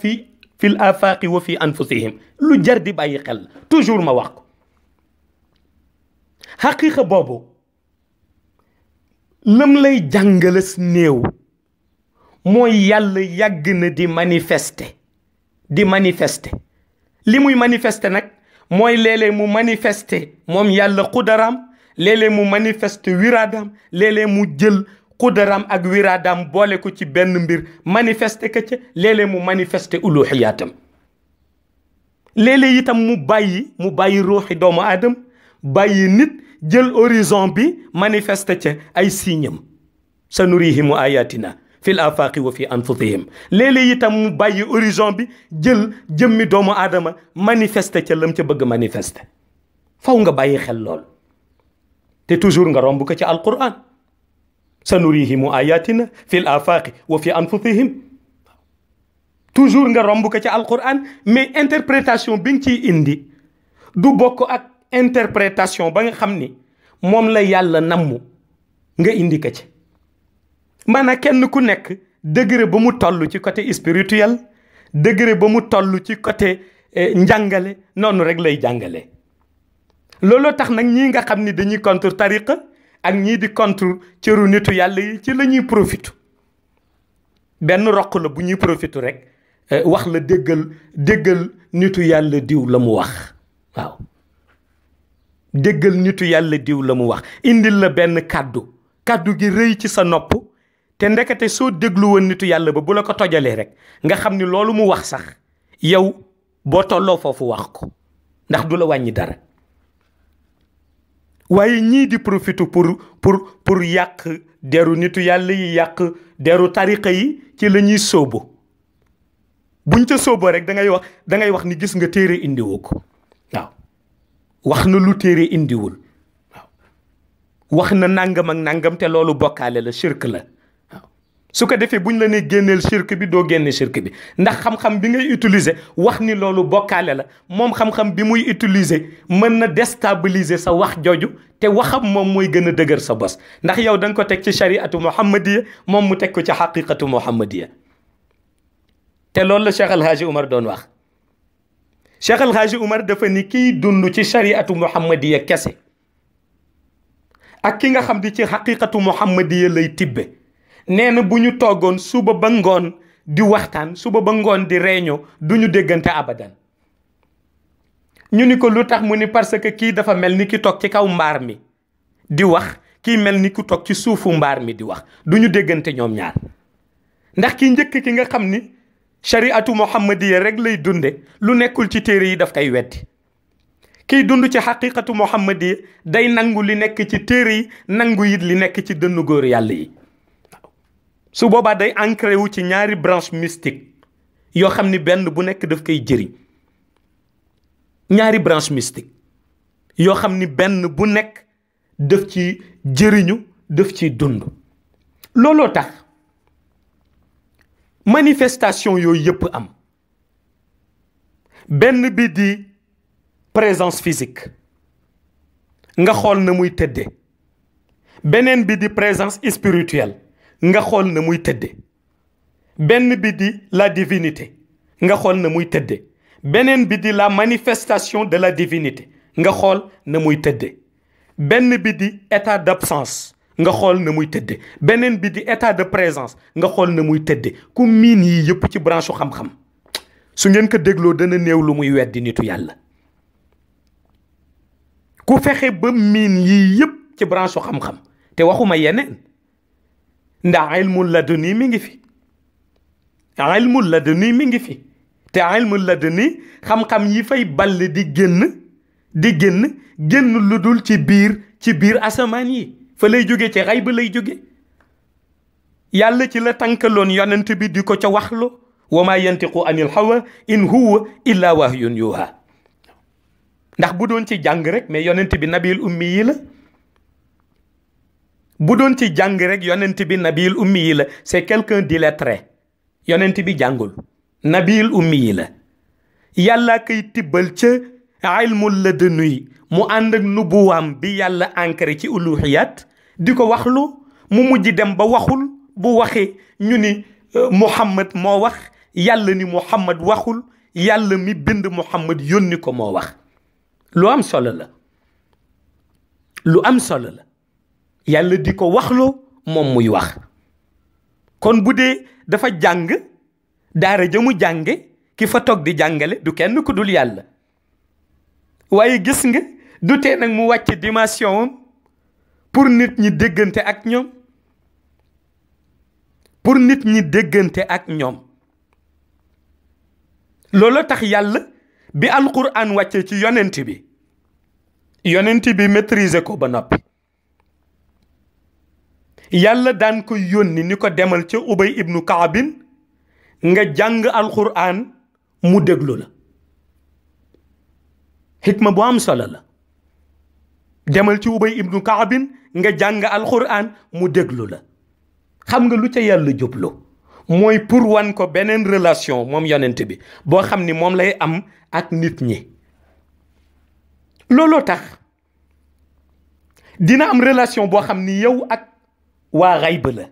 fil afaqi wa fi anfusihim lu jar di bàyyi xel toujours ma wax ko xaqiiqa boobu lam lay jàngales néew mooy yàlla yàgg na di manifester li muy manifester nag mooy léeg-léeg mu manifester moom yàlla xudaraam, léeg-léeg mu manifester wiraadaam, léeg-léeg mu jël xudaraam ak wiraadaam boole ko ci benn mbir manifester ka ca, léeg-léeg mu manifester uluhiyaatam. léeg-léeg itam mu bàyyi ruuxi doomu aadam, bàyyi nit, jël horizon bi manifester ca ay signam. sanurihimu ayatina fil afaqi wa fi anfusihim. léeg-léeg itam mu bàyyi horizon bi jël jëmmi doomu aadama manifester ca lam ca bëgg manifester. faw nga bàyyi xel lool te toujours nga romb ko ci alquran. sanurihimu ayatina fil afaqi wa fi anfusihim. toujours nga romb ko ci alquran, mais interprétation bi nga ciy indi du bokk ak interprétation ba nga xam ni moom la yàlla namm nga indi ko ci. maanaam kenn ku nekk degré ba mu toll ci côté spirituel, degré ba mu toll ci côté njàngale, noonu rek lay jàngale. looloo tax nag ñii nga xam ni dañuy contre tariqa ak ñii di contre cëru nitu yàlla yi ci la ñuy profité. benn roq la bu ñuy profité rek wax la déggal nitu yàlla diw la mu wax. waaw déggal nitu yàlla diw la mu wax, indil la benn kàddu gi rëy ci sa nopp, te ndekete soo déglu woon nitu yàlla ba bu la ko tojalee rek nga xam ni loolu mu wax sax yow boo tolloo foofu wax ko, ndax du la wàññi dara. waaye ñii di profité pour yàq deru nitu yàlla yi, yàq deru tariqa yi, ci la ñuy sóobu. buñ ca sóoboo rek da ngay wax ni gis nga téere indiwoo ko. waaw wax na lu téere indiwul. waaw wax na nangam ak nangam, te loolu bokkaale la, shirk la. waaw su ko defee buñ la ne génneel shirk bi doo génne shirk bi, ndax xam-xam bi ngay utiliser wax ni loolu bokkaale la, moom xam-xam bi muy utiliser mën na déstabiliser sa wax jooju, te waxam moom mooy gën a dëgër sa bos, ndax yow da nga ko teg ci shariatu muhammadiya, moom mu teg ko ci xaqiqatu muhammadiya. te loolu la Cheikh El Hadji Omar doon wax. Cheikh El Hadji Omar dafa ni kiy dund ci shariatu muhammadiya kese ak ki nga xam di ci xaqiqatu muhammadiya lay tibbe, nee na bu ñu toogoon suba ba ngoon di waxtaan, suba ba ngoon di réunion, du ñu déggante abadan. ñu ni ko lu tax, mu ni parce que kii dafa mel ni ki toog ci kaw mbaar mi di wax, kii mel ni ku toog ci suufu mbaar mi di wax, du ñu déggante ñoom ñaar. ndax ki njëkk ki nga xam ni shariatu muhammadiya rek lay dunde, lu nekkul ci téere yi daf koy weddi. kiy dund ci xaqiqatu muhammadiya day nangu li nekk ci téere yi, nangu it li nekk ci dënnu góor yàlla yi. su boobaa day ancré wu ci ñaari branche mystique yoo xam ni benn bu nekk daf koy jëriñ. ñaari branche mystique yoo xam ni benn bu nekk daf ci jëriñu, daf ci dund. looloo tax manifestation yooyu yëpp am. benn bi di présence physique, nga xool na muy tëdde. beneen bi di présence spirituelle, nga xool na muy tëdde. benn bi di la divinité, nga xool na muy tëdde. beneen bi di la manifestation de la divinité, nga xool na muy tëdde. benn bi di état d'absence, nga xool na muy tëdde. beneen bi di état de présence, nga xool na muy tëdde. ku miin yi yëpp ci branche xam-xam, su ngeen ko dégloo dana néew lu muy weddi nitu yàlla. ku fexe ba miin yii yëpp ci branche xam-xam, te waxuma yeneen, ndax ilmul laduni mi ngi fi. ilmul laduni mi ngi fi, te ilmul laduni xam-xam yi fay ball di génn lu dul ci biir asamaan yi, fa lay jóge, ci xay ba lay jóge. yàlla ci la tànkaloon yonent bi di ko ca waxlo, wa ma yantiqu anil hawa in huwa illa wahyun yuha. ndax bu doon ci jàng rek, mais yonent bi nabil ummi yi la. bu doon ci jàng rek, yonent bi nabil ummi yi la. c'est quelqu'un d'illettré. yonent bi jàngul, nabil ummi yi la. yàlla koy tibbal ca ilmul laduni mu ànd ak nubuwaam bi yàlla ancré ci uluhiyat, di ko waxlu, mu mujj dem ba waxul. bu waxee ñu ni Muhammad moo wax, yàlla ni Muhammad waxul, yàlla mi bind Muhammad yónni ko moo wax. lu am solo la, lu am solo la. yàlla di ko waxloo moom muy wax. kon bu dee dafa jàng daara ja mu jànge ki fa toog di jàngale du kenn ku dul yàlla. waaye gis nga du tee nag mu wàcc dimension am pour nit ñi déggante ak ñoom pour nit ñi déggante ak ñoom. loolu tax yàlla bi alquran wàcce ci yonent bi maîtriser ko ba noppi yàlla daan ko yónni ni ko demal ca Ubay ibnu Kaabin nga jàng alquran mu déglu la. xikma bu am solo la. demal ci Ubay ibnu Kaabin nga jàng alquran mu déglu la. xam nga lu ca yàlla jublu mooy pour wan ko beneen relation moom yonent bi boo xam ni moom lay am ak nit ñi. looloo tax dina am relation boo xam ni yow ak waa xayb la,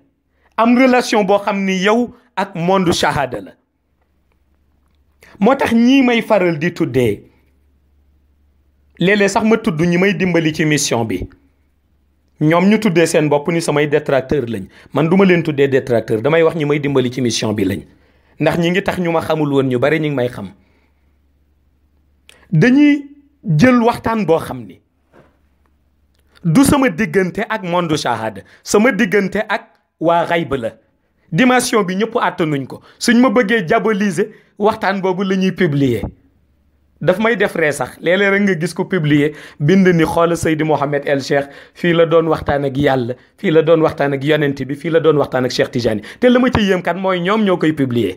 am relation boo xam ni yow ak monde shahada la. moo tax ñii may faral di tuddee léeg-léeg sax ma tudd ñi may dimbali ci mission bi ñoom ñu tuddee seen bopp ni samay détracteur lañ. man duma leen tuddee détracteur, damay wax ñi may dimbali ci mission bi lañ, ndax ñi ngi tax ñu ma xamul woon ñu bari ñi ngi may xam. dañuy jël waxtaan boo xam ni du sama diggante ak monde shahada, sama diggante ak waa xayb la. dimension bi ñëpp àttanuñ ko. suñ ma bëggee diaboliser waxtaan boobu la ñuy publier. daf may def ree sax léeg-léeg rek nga gis ko publier bind ni xoola Seydi Mouhamed El Cheikh fii la doon waxtaan ak yàlla, fii la doon waxtaan ak yonent bi, fii la doon waxtaan ak Cheikh Tidiane. te la ma ci yéem kat mooy ñoom ñoo koy publier.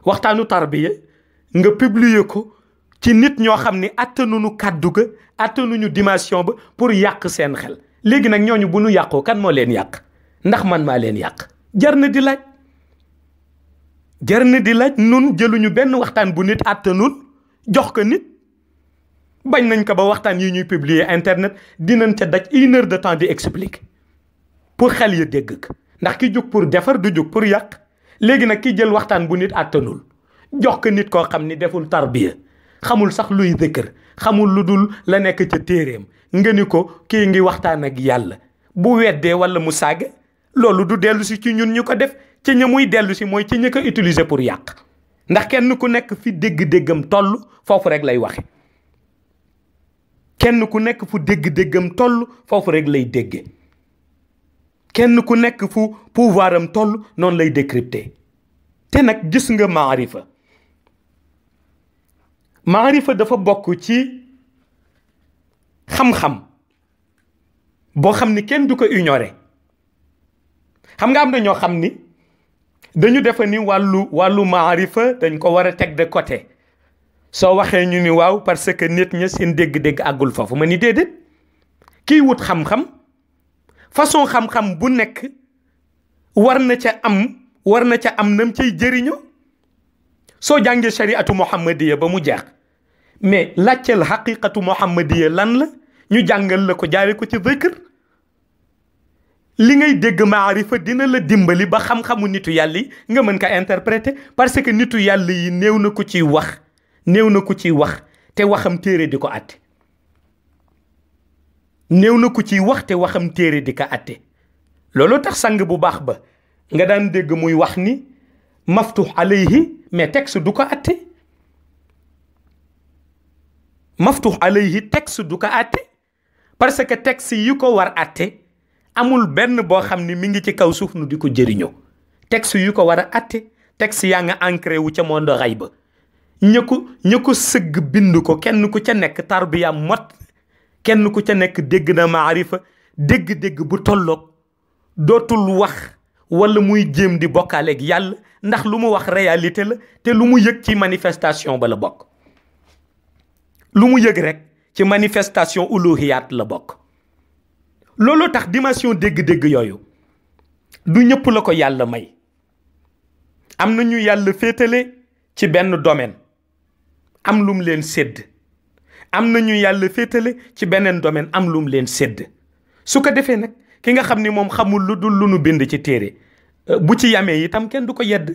waxtaanu tarbiya nga publier ko ci nit ñoo xam ni attanuñu kàddu ga, attanuñu dimension ba pour yàq seen xel. léegi nag ñooñu bu nu yàqoo kan moo leen yàq? ndax man maa leen yàq? jar na di laaj. jar na di laaj. nun jëluñu benn waxtaan bu nit attanul jox ko nit. bañ nañ ko ba waxtaan yi ñuy publier internet dinañ ca daj 1 heure de temps di expliquer pour xel ya dégg ko. ndax ki jóg pour defar du jóg pour yàq. léegi nag ki jël waxtaan bu nit attanul jox ko nit koo xam ni deful tarbiya, xamul sax luy dëkkër, xamul lu dul la nekk ca téeréem, nga ni ko kii ngi waxtaan ak yàlla. bu weddee wala mu saaga, loolu du dellu si ci ñun ñu ko def. ci ña muy dellu si mooy ci ñi ko utiliser pour yàq. ndax kenn ku nekk fi dégg-déggam toll foofu rek lay waxe. kenn ku nekk fu dégg-déggam toll foofu rek lay dégge. kenn ku nekk fu pouvoir am toll noonu lay décrypter. te nag gis nga maarifa dafa bokk ci xam-xam boo xam ni kenn du ko ignorer. xam nga am na ñoo xam ni dañu defa ni wàllu maarifa dañ ko war a teg de côté. soo waxee ñu ni waaw parce que nit ña seen dégg-dégg àggul foofu. ma ni déedéet, kii wut xam-xam façon xam-xam bu nekk war na ca am nam cay jëriñoo. soo jàngee shariatu muhammadiya ba mu jeex mais laajteel xaqiqatu muhammadiya lan la, ñu jàngal la ko jaare ko ci zikr. li ngay dégg maarifa dina la dimbali ba xam-xamu nitu yàlla yi nga mën ko interpréter. parce que nitu yàlla yi néew na ko ciy wax te waxam téere di ko atte. néew na ko ciy wax te waxam téere di ko atte. loolu tax sang bu baax ba nga daan dégg muy wax ni maftuh alayhi, mais texte du ko atte. maftuh alayhi texte du ko atte parce que texte yi ko war atte amul benn boo xam ni mi ngi ci kaw suuf nu di ko jëriñoo. texte yu ko war a atte texte yaa nga ancré wu ca monde xayba. ña ko sëgg bind ko kenn ku ca nekk tarbiya mot, kenn ku ca nekk dégg na maarifa dégg-dégg bu tolloog dootul wax wala muy jéem di bokkaaleeg yàlla, ndax lu mu wax réalité la te lu mu yëg ci manifestation ba la bokk. lu mu yëg rek ci manifestation uluhiyaat la bokk. looloo tax dimension dégg-dégg yooyu du ñëpp la ko yàlla may. am na ñu yàlla féetale ci benn domaine am lum leen sédd. am na ñu yàlla féetale ci beneen domaine am lum leen sédd. su ko defee nag ki nga xam ni moom xamul lu dul lu nu bind ci téere bu ci yamee itam kenn du ko yedd.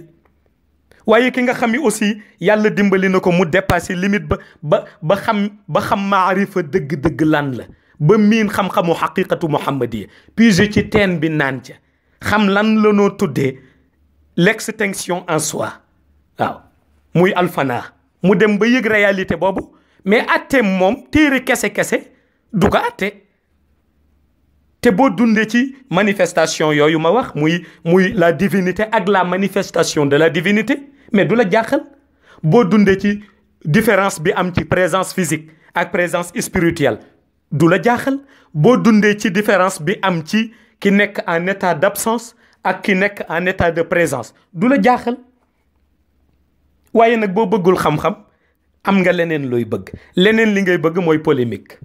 waaye ki nga xam ni aussi yàlla dimbali na ko mu dépassé limite ba xam maarifa dëgg-dëgg lan la, ba miin xam-xamu xaqiqatu muhammadiya puis ci teen bi naan ca xam lan la noo tuddee l'extinction en soi waaw muy alfana mu dem ba yëg réalité boobu mais atte moom téere kese du ko atte te boo dundee ci manifestation yooyu ma wax muy la divinité ak la manifestation de la divinité mais du la jaaxal boo dundee ci différence bi am ci présence physique ak présence spirituelle du la jaaxal boo dundee ci différence bi am ci ki nekk en état d'absence ak ki nekk en état de présence du la jaaxal waaye nag boo bëggul xam-xam am nga leneen looy bëgg leneen li ngay bëgg mooy polémique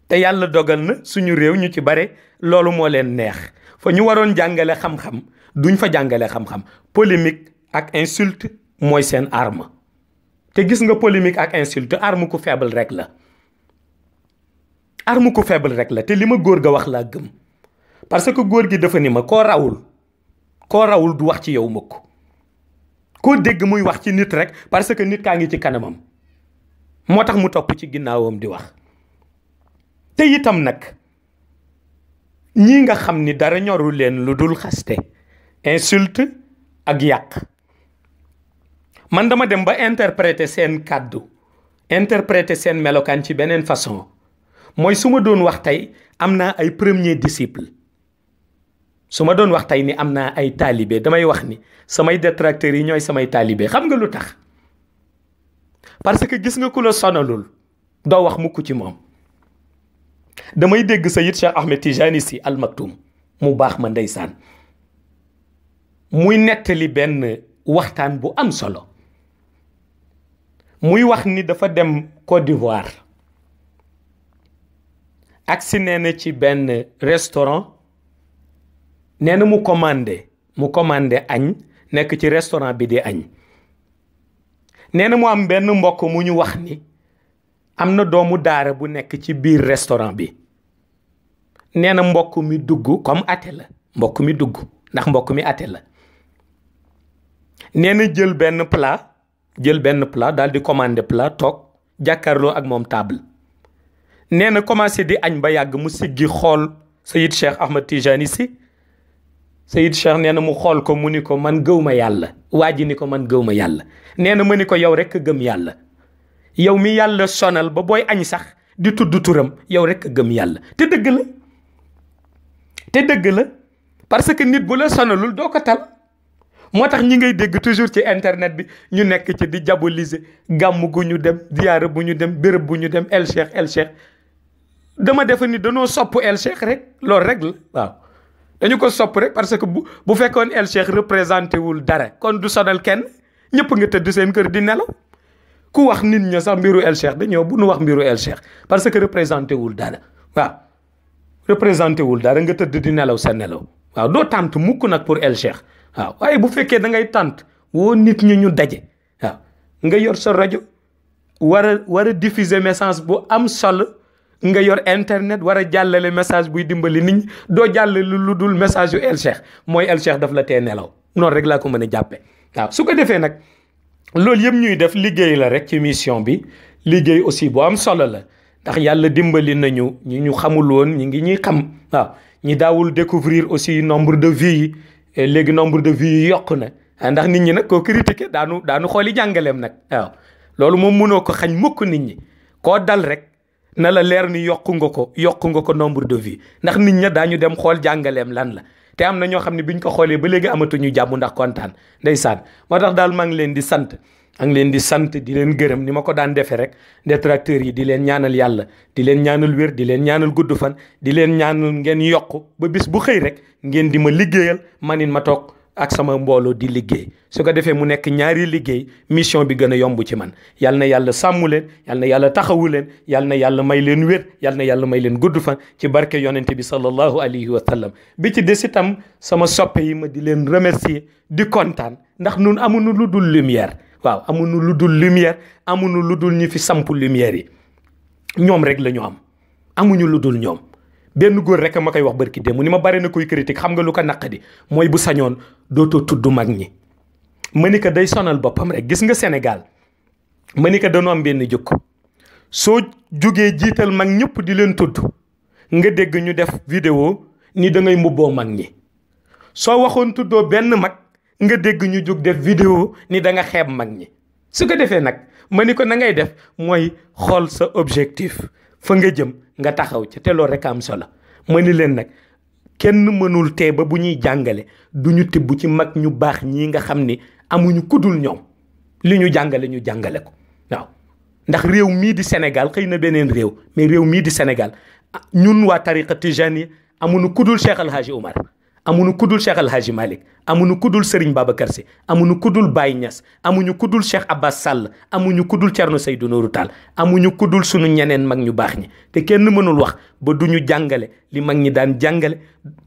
te yàlla dogal na suñu réew ñu ci bare loolu moo leen neex fa ñu waroon jàngale xam-xam duñ fa jàngale xam-xam polémique ak insulte mooy seen arme te gis nga polémique ak insulte arme ku faible rek la arme ku faible rek la te li ma góor ga wax laa gëm parce que góor gi dafa ni ma koo rawul du wax ci yow mukk koo dégg muy wax ci nit rek parce que nit kaa ngi ci kanamam moo tax mu topp ci ginnaawam di wax te itam nag ñii nga xam ni dara ñoru leen lu dul xaste insulte ak yàq man dama dem ba interpréter seen kàddu interpréter seen melokaan ci beneen façon mooy su ma doon wax tey am naa ay premier disciple su ma doon wax tey ni am naa ay taalibe damay wax ni samay détracteurs yi ñooy samay taalibe xam nga lu tax parce que gis nga ku la sonalul doo wax mukk ci moom damay dégg Sayid Cheikh Ahmed Tijani Sy Al Maktoum mu baax ma ndeysaan muy nettali benn waxtaan bu am solo muy wax ni dafa dem Côte d'Ivoire agsi nee na ci benn restaurant nee na mu commandé añ nekk ci restaurant bi di añ nee na mu am benn mbokk mu ñu wax ni am na doomu daara bu nekk ci biir restaurant bi nee na mbokk mi dugg comme athée la mbokk mi dugg ndax mbokk mi athée la nee na jël benn plat daal di commandé plat toog jàkkaarloo ak moom table nee na commencé di añ ba yàgg mu siggi xool Sayid Cheikh Ahmed Tijani Sy Sayid Cheikh nee na mu xool ko mu ni ko man gëw ma yàlla waa ji ni ko man gëw ma yàlla nee na ma ni ko yow rek a gëm yàlla yow mi yàlla sonal ba booy añ sax di tudd turam yow rek a gëm yàlla te dëgg la parce que nit bu la sonalul doo ko tal moo tax ñi ngay dégg toujours ci internet bi ñu nekk ci di diaboliser gàmm gu ñu dem ziyaara bu ñu dem béréb bu ñu dem El Cheikh dama defe ni danoo sopp El Cheikh rek loolu rek la waaw dañu ko sopp rek parce que bu fekkoon El Cheikh représenté wul dara kon du sonal kenn ñëpp nga tëdd seen kër di nelaw ku wax nit ña sax mbiru El Cheikh dañoo bu nu wax mbiru El Cheikh parce que représenté wul dara waaw représenté wul dara nga tëdd di nelaw sa nelaw waaw doo tànt mukk nag pour El Cheikh waaw waaye bu fekkee da ngay tànt woo nit ñi ñu daje waaw nga yor sa rajo war a diffuser message bu am solo nga yor internet war a jàllale message buy dimbali nit ñi doo jàllale lu dul message yu El Cheikh mooy El Cheikh daf la tee nelaw noonu rek laa ko mën a jàppe waaw su ko defee nag loolu yëpp ñuy def liggéey la rek ci mission bi liggéey aussi bu am solo la ndax yàlla dimbali nañu ñi ñu xamul woon ñi ngi ñuy xam waaw ñi daawul découvrir aussi nombre de vies yi léegi nombre de vies yi yokku na ndax nit ñi nag koo critiqué daanu xooli jàngaleem nag waaw loolu moom mënoo ko xañ mukk nit ñi koo dal rek na la leer ni yokku nga ko nombre de vies ndax nit ña daañu dem xool jàngaleem lan la te am na ñoo xam ne biñ ko xoolee ba léegi amatuñu jàmm ndax kontaan ndeysaan moo tax daal maa ngi leen di sant di leen gërëm ni ma ko daan defee rek détracteurs yi di leen ñaanal yàlla di leen ñaanal wér di leen ñaanal gudd fan di leen ñaanal ngeen yokk ba bis bu xëy rek ngeen di ma liggéeyal manin ma toog ak sama mbooloo di liggéey su ko defee mu nekk ñaari liggéey mission bi gën a yomb ci man yal na yàlla sàmm leen yal na yàlla taxawu leen yal na yàlla may leen wér yal na yàlla may leen gudd fan ci barke yonente bi sallallahu alayhi wa sallam bi ci des itam sama soppe yi ma di leen remercier di kontaan ndax nun amuñu lu dul lumière waaw amuñu lu dul lumière amuñu lu dul ñi fi samp lumière yi ñoom rek la ñu am amuñu lu dul ñoom benn góor rek ma koy wax barki démb ni ma bari na koy critique xam nga lu ko naqadi mooy bu sañoon dootoo tudd mag ñi ma ni ko day sonal boppam rek gis nga Sénégal ma ni ko dañoo am benn jukk soo jógee jiital mag ñëpp di leen tudd nga dégg ñu def vidéo ni da ngay mbubboo mag ñi soo waxoon tuddoo benn mag nga dégg ñu jóg def vidéo ni da nga xeeb mag ñi. su ko defee nag ma ni ko na ngay def mooy xool sa objectif fa nga jëm nga taxaw ca te loolu rek am solo. ma ni leen nag kenn mënul tee ba bu ñuy jàngale du ñu tibb ci mag ñu baax ñii nga xam ni amuñu kudul ñoom li ñu jàngale ko waaw. ndax réew mii di Sénégal xëy na beneen réew mais réew mii di Sénégal ñun waa tariqa tijani amuñu kudul Cheikh El Hadji Omar, amuñu kudul Cheikh El Hadji Malick, amuñu kudul Serigne Babacar Sy, amuñu kudul Baye Niass, amuñu kudul Cheikh Abbas Sall, amuñu kudul Thierno Seydou Nourou Tall, amuñu kudul sunu ñeneen mag ñu baax ñi. te kenn mënul wax ba duñu jàngale li mag ñi daan jàngale,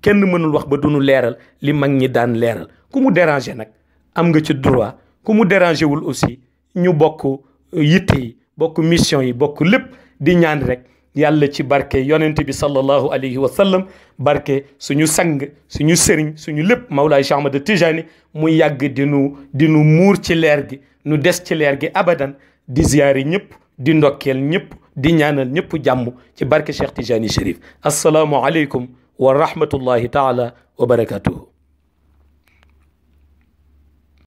kenn mënul wax ba duñu leeral li mag ñi daan leeral. ku mu déranger nag am nga ci droit, ku mu déranger wul aussi ñu bokk yitte yi, bokk mission yi, bokk lépp di ñaan rek yàlla ci barke yonent bi sallallahu alayhi wa sallam, barke suñu sang suñu sëriñ suñu lépp Mawlaay Cheikh Ahmad Tijani mu yàgg dinu muur ci leer gi, nu des ci leer gi abadan, di ziyaari ñëpp, di ndokkeel ñëpp, di ñaanal ñëpp jàmm ci barke Cheikh Tijani Chérif. assalaamu aleykum wa rahmatullahi taala wa barakatuhu.